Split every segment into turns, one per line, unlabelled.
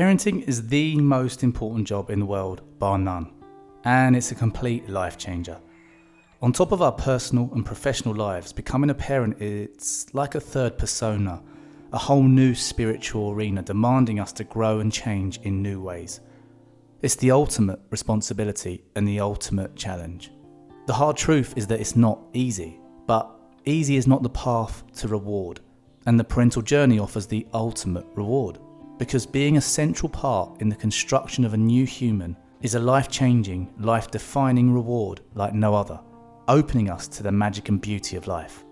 Parenting is the most important job in the world, bar none, and it's a complete life changer. On top of our personal and professional lives, becoming a parent it's like a third persona, a whole new spiritual arena demanding us to grow and change in new ways. It's the ultimate responsibility and the ultimate challenge. The hard truth is that it's not easy, but easy is not the path to reward, and the parental journey offers the ultimate reward. Because being a central part in the construction of a new human is a life-changing, life-defining reward like no other, opening us to the magic and beauty of life.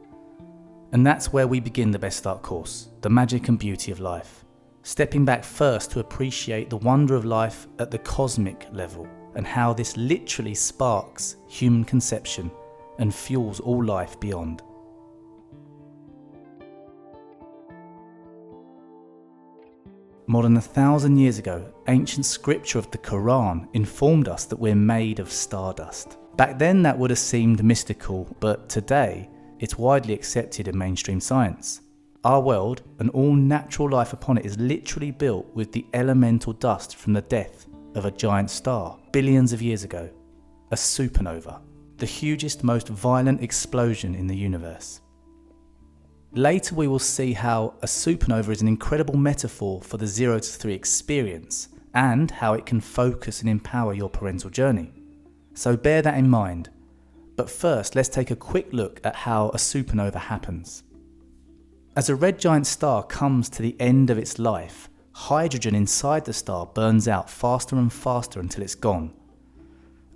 And that's where we begin the Best Start course, the magic and beauty of life. Stepping back first to appreciate the wonder of life at the cosmic level and how this literally sparks human conception and fuels all life beyond. More than 1,000 years ago, ancient scripture of the Quran informed us that we're made of stardust. Back then that would have seemed mystical, but today it's widely accepted in mainstream science. Our world and all natural life upon it is literally built with the elemental dust from the death of a giant star billions of years ago, a supernova, the hugest, most violent explosion in the universe. Later we will see how a supernova is an incredible metaphor for the 0 to 3 experience and how it can focus and empower your parental journey. So bear that in mind. But first, let's take a quick look at how a supernova happens. As a red giant star comes to the end of its life, hydrogen inside the star burns out faster and faster until it's gone.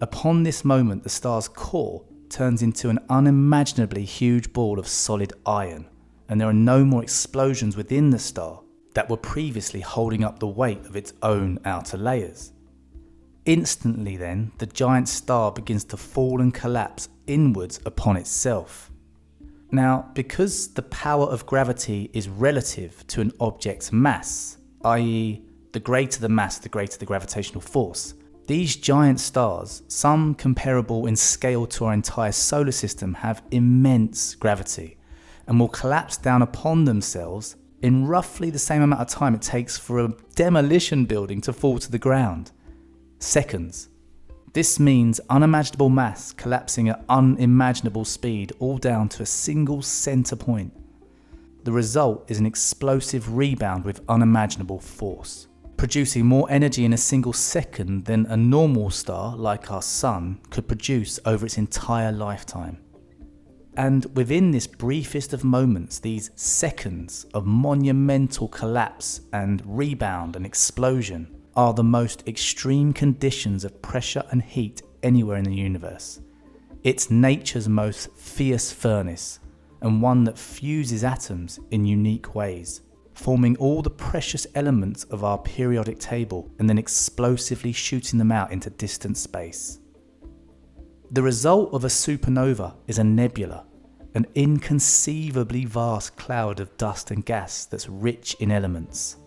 Upon this moment, the star's core turns into an unimaginably huge ball of solid iron, and there are no more explosions within the star that were previously holding up the weight of its own outer layers. Instantly then, the giant star begins to fall and collapse inwards upon itself. Now, because the power of gravity is relative to an object's mass, i.e. the greater the mass, the greater the gravitational force, these giant stars, some comparable in scale to our entire solar system, have immense gravity and will collapse down upon themselves in roughly the same amount of time it takes for a demolition building to fall to the ground. Seconds. This means unimaginable mass collapsing at unimaginable speed, all down to a single center point. The result is an explosive rebound with unimaginable force, producing more energy in a single second than a normal star like our Sun could produce over its entire lifetime. And within this briefest of moments, these seconds of monumental collapse and rebound and explosion are the most extreme conditions of pressure and heat anywhere in the universe. It's nature's most fierce furnace, and one that fuses atoms in unique ways, forming all the precious elements of our periodic table and then explosively shooting them out into distant space. The result of a supernova is a nebula, an inconceivably vast cloud of dust and gas that's rich in elements.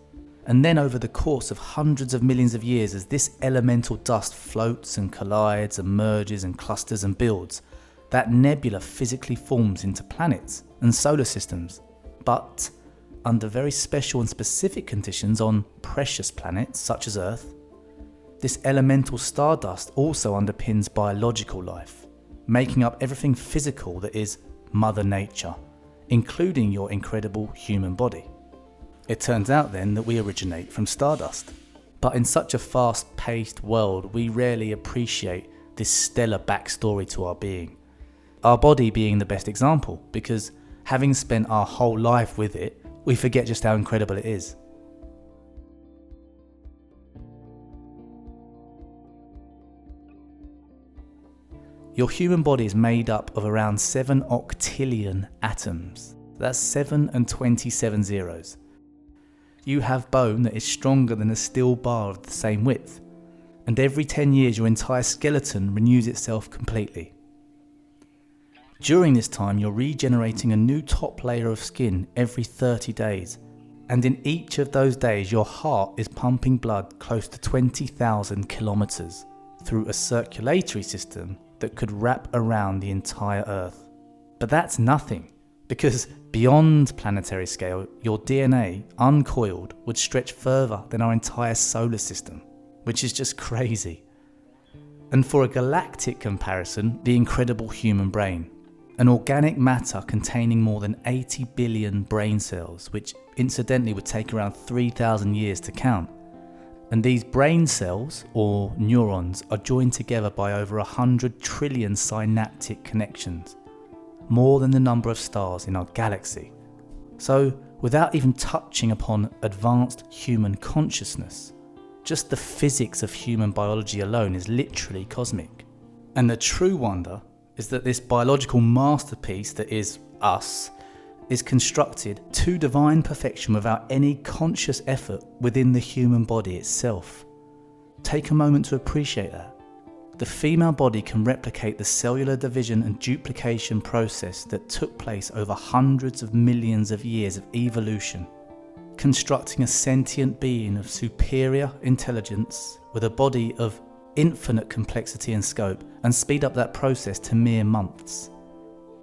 And then over the course of hundreds of millions of years, as this elemental dust floats and collides and merges and clusters and builds, that nebula physically forms into planets and solar systems. But under very special and specific conditions on precious planets such as Earth, this elemental stardust also underpins biological life, making up everything physical that is Mother Nature, including your incredible human body. It turns out then that we originate from stardust. But in such a fast-paced world, we rarely appreciate this stellar backstory to our being. Our body being the best example, because having spent our whole life with it, we forget just how incredible it is. Your human body is made up of around 7 octillion atoms. That's 7 and 27 zeros. You have bone that is stronger than a steel bar of the same width, and every 10 years your entire skeleton renews itself completely. During this time you're regenerating a new top layer of skin every 30 days, and in each of those days your heart is pumping blood close to 20,000 kilometers through a circulatory system that could wrap around the entire Earth. But that's nothing. Because beyond planetary scale, your DNA, uncoiled, would stretch further than our entire solar system, which is just crazy. And for a galactic comparison, the incredible human brain, an organic matter containing more than 80 billion brain cells, which incidentally would take around 3,000 years to count. And these brain cells, or neurons, are joined together by over 100 trillion synaptic connections, more than the number of stars in our galaxy. So, without even touching upon advanced human consciousness, just the physics of human biology alone is literally cosmic. And the true wonder is that this biological masterpiece that is us is constructed to divine perfection without any conscious effort within the human body itself. Take a moment to appreciate that. The female body can replicate the cellular division and duplication process that took place over hundreds of millions of years of evolution, constructing a sentient being of superior intelligence with a body of infinite complexity and scope, and speed up that process to mere months.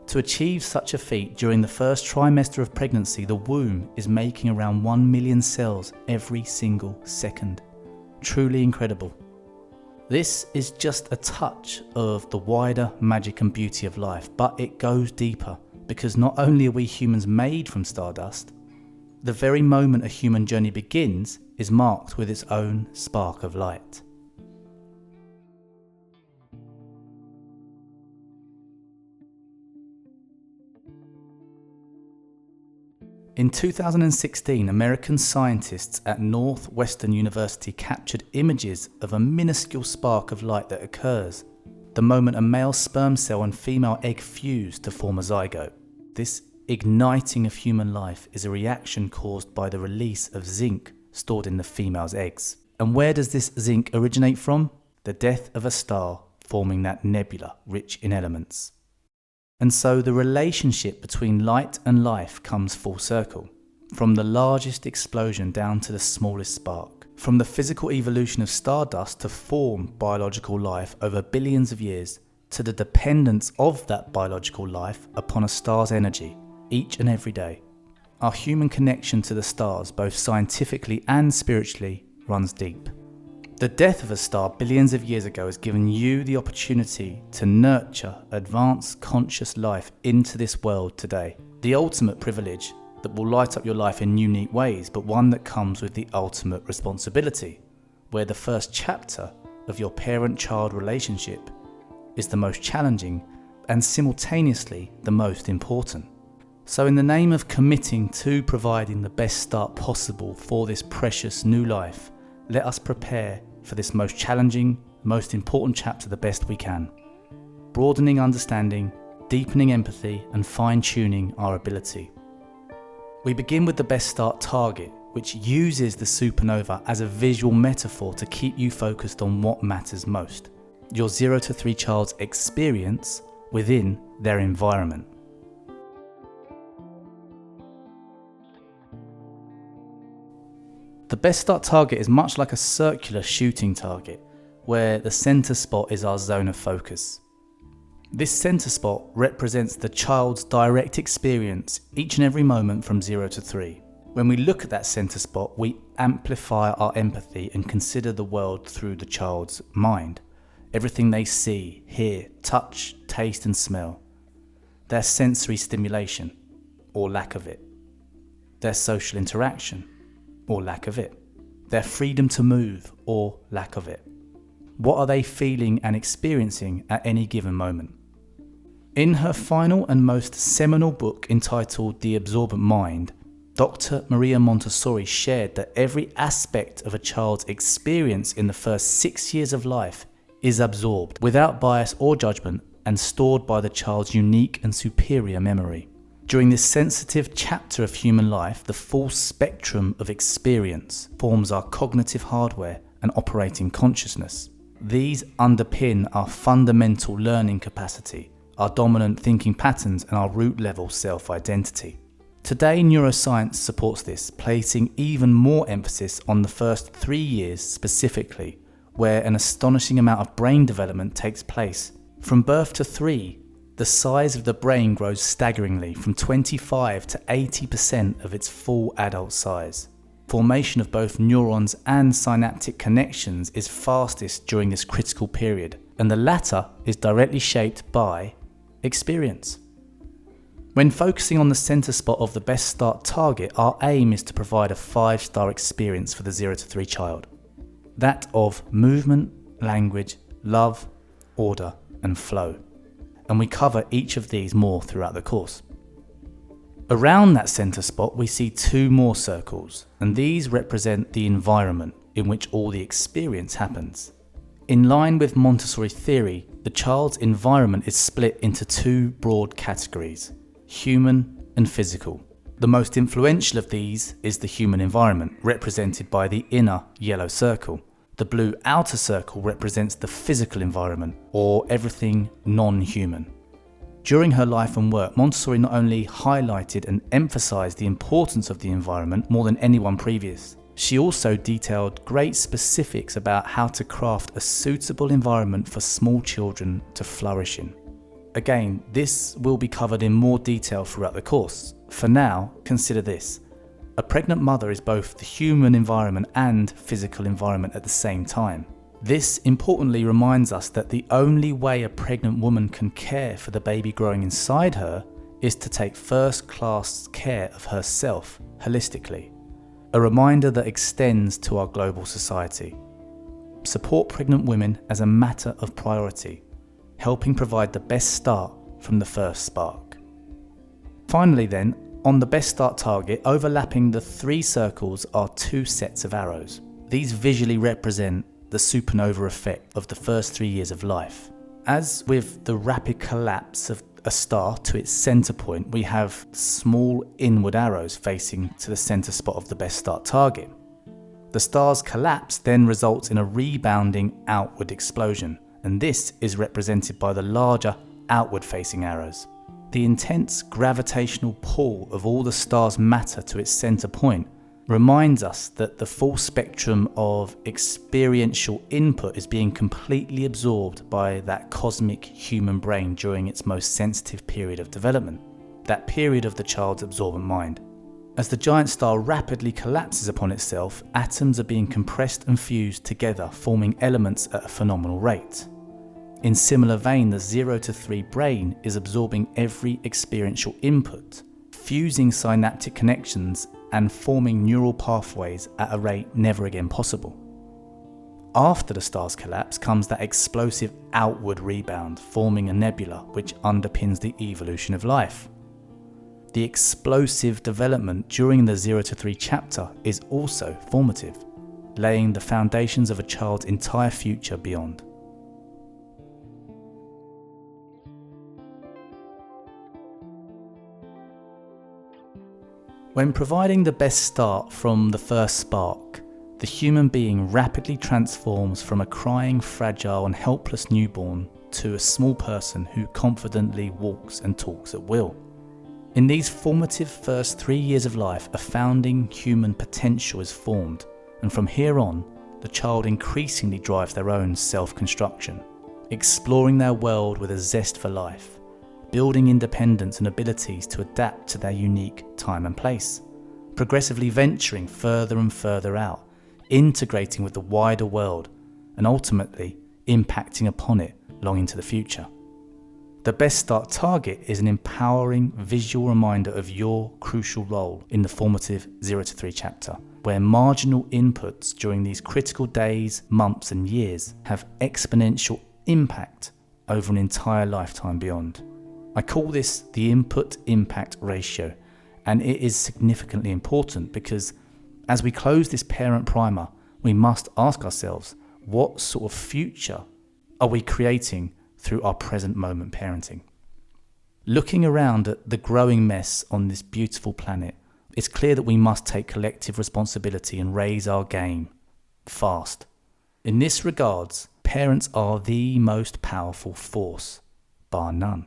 To achieve such a feat during the first trimester of pregnancy, the womb is making around 1 million cells every single second. Truly incredible. This is just a touch of the wider magic and beauty of life, but it goes deeper, because not only are we humans made from stardust, the very moment a human journey begins is marked with its own spark of light. In 2016, American scientists at Northwestern University captured images of a minuscule spark of light that occurs the moment a male sperm cell and female egg fuse to form a zygote. This igniting of human life is a reaction caused by the release of zinc stored in the female's eggs. And where does this zinc originate from? The death of a star forming that nebula rich in elements. And so the relationship between light and life comes full circle, from the largest explosion down to the smallest spark, from the physical evolution of stardust to form biological life over billions of years, to the dependence of that biological life upon a star's energy each and every day. Our human connection to the stars, both scientifically and spiritually, runs deep. The death of a star billions of years ago has given you the opportunity to nurture advanced conscious life into this world today. The ultimate privilege that will light up your life in unique ways, but one that comes with the ultimate responsibility, where the first chapter of your parent-child relationship is the most challenging and simultaneously the most important. So in the name of committing to providing the best start possible for this precious new life, let us prepare for this most challenging, most important chapter the best we can, broadening understanding, deepening empathy, and fine-tuning our ability. We begin with the best start target, which uses the supernova as a visual metaphor to keep you focused on what matters most, your 0 to 3 child's experience within their environment. The best start target is much like a circular shooting target, where the center spot is our zone of focus. This center spot represents the child's direct experience each and every moment from 0 to 3. When we look at that center spot, we amplify our empathy and consider the world through the child's mind. Everything they see, hear, touch, taste and smell. Their sensory stimulation, or lack of it. Their social interaction, or lack of it. Their freedom to move, or lack of it. What are they feeling and experiencing at any given moment? In her final and most seminal book entitled The Absorbent Mind, Dr. Maria Montessori shared that every aspect of a child's experience in the first 6 years of life is absorbed without bias or judgment and stored by the child's unique and superior memory. During this sensitive chapter of human life, the full spectrum of experience forms our cognitive hardware and operating consciousness. These underpin our fundamental learning capacity, our dominant thinking patterns, and our root level self-identity. Today, neuroscience supports this, placing even more emphasis on the first 3 years specifically, where an astonishing amount of brain development takes place. From birth to 3, The size of the brain grows staggeringly from 25 to 80% of its full adult size. Formation of both neurons and synaptic connections is fastest during this critical period, and the latter is directly shaped by experience. When focusing on the center spot of the best start target, our aim is to provide a 5-star experience for the 0 to 3 child. That of movement, language, love, order, and flow. And we cover each of these more throughout the course. Around that center spot, we see 2 more circles, and these represent the environment in which all the experience happens. In line with Montessori theory, the child's environment is split into 2 broad categories: human and physical. The most influential of these is the human environment, represented by the inner yellow circle. The blue outer circle represents the physical environment, or everything non-human. During her life and work, Montessori not only highlighted and emphasized the importance of the environment more than anyone previous, she also detailed great specifics about how to craft a suitable environment for small children to flourish in. Again, this will be covered in more detail throughout the course. For now, consider this. A pregnant mother is both the human environment and physical environment at the same time. This importantly reminds us that the only way a pregnant woman can care for the baby growing inside her is to take first-class care of herself holistically. A reminder that extends to our global society. Support pregnant women as a matter of priority, helping provide the best start from the first spark. Finally then, on the best start target, overlapping the 3 circles are 2 sets of arrows. These visually represent the supernova effect of the first 3 years of life. As with the rapid collapse of a star to its center point, we have small inward arrows facing to the center spot of the best start target. The star's collapse then results in a rebounding outward explosion, and this is represented by the larger outward-facing arrows. The intense gravitational pull of all the star's matter to its center point reminds us that the full spectrum of experiential input is being completely absorbed by that cosmic human brain during its most sensitive period of development, that period of the child's absorbent mind. As the giant star rapidly collapses upon itself, atoms are being compressed and fused together, forming elements at a phenomenal rate. In similar vein, the 0 to 3 brain is absorbing every experiential input, fusing synaptic connections and forming neural pathways at a rate never again possible. After the star's collapse comes that explosive outward rebound, forming a nebula which underpins the evolution of life. The explosive development during the 0 to 3 chapter is also formative, laying the foundations of a child's entire future beyond. When providing the best start from the first spark, the human being rapidly transforms from a crying, fragile and helpless newborn to a small person who confidently walks and talks at will. In these formative first 3 years of life, a founding human potential is formed, and from here on, the child increasingly drives their own self-construction, exploring their world with a zest for life, building independence and abilities to adapt to their unique time and place, progressively venturing further and further out, integrating with the wider world, and ultimately impacting upon it long into the future. The best start target is an empowering visual reminder of your crucial role in the formative 0 to 3 chapter, where marginal inputs during these critical days, months and years have exponential impact over an entire lifetime beyond. I call this the input-impact ratio, and it is significantly important because as we close this parent primer, we must ask ourselves, what sort of future are we creating through our present moment parenting? Looking around at the growing mess on this beautiful planet, it's clear that we must take collective responsibility and raise our game fast. In this regards, parents are the most powerful force, bar none.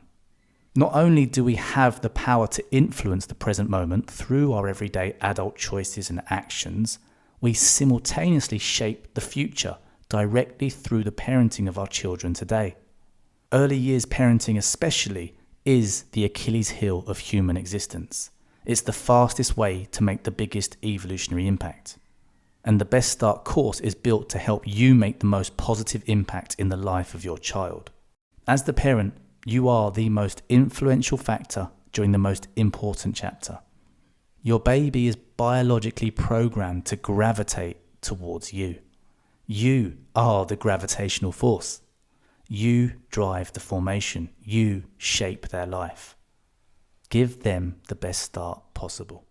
Not only do we have the power to influence the present moment through our everyday adult choices and actions, we simultaneously shape the future directly through the parenting of our children today. Early years parenting especially is the Achilles heel of human existence. It's the fastest way to make the biggest evolutionary impact. And the Best Start course is built to help you make the most positive impact in the life of your child. As the parent, you are the most influential factor during the most important chapter. Your baby is biologically programmed to gravitate towards you. You are the gravitational force. You drive the formation. You shape their life. Give them the best start possible.